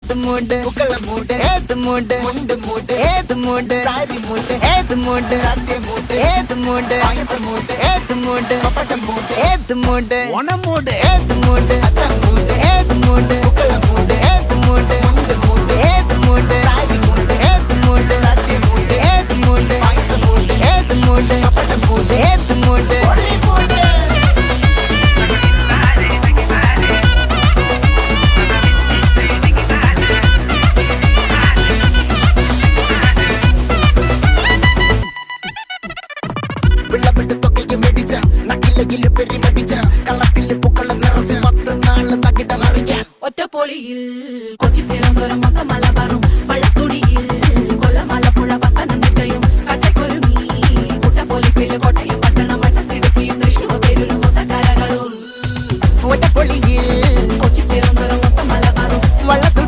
ഏത് മൂട് പുക്കള മൂട് ഏത് മൂട് മുണ്ട് മൂട് ഏത് മൂട് സാരി മൂട് ഏത് മൂട് സദ്യ മൂട് ഏത് മൂട് പായസ മൂട് ഏത് മൂട് പപ്പടം മൂട് ഏത് മൂട് ഓണം മൂട് ഏത് മൂട് അത്തം മൂട് ഏത് മൂട് പുക്കള മൂട് ഏത് മൂട് മുണ്ട് മൂട് ഏത് മൂട് സാരി മൂട് ഏത് മൂട് സദ്യ മൂട് ഏത് മൂട് പായസ മൂട് ഏത് മൂട് പപ്പടം മൂട് ഏത് മൂട് ഒളി മൂട് ഒറ്റപ്പൊളിയിൽ കൊച്ചി തിരുവനന്തപുരം മൊത്തമല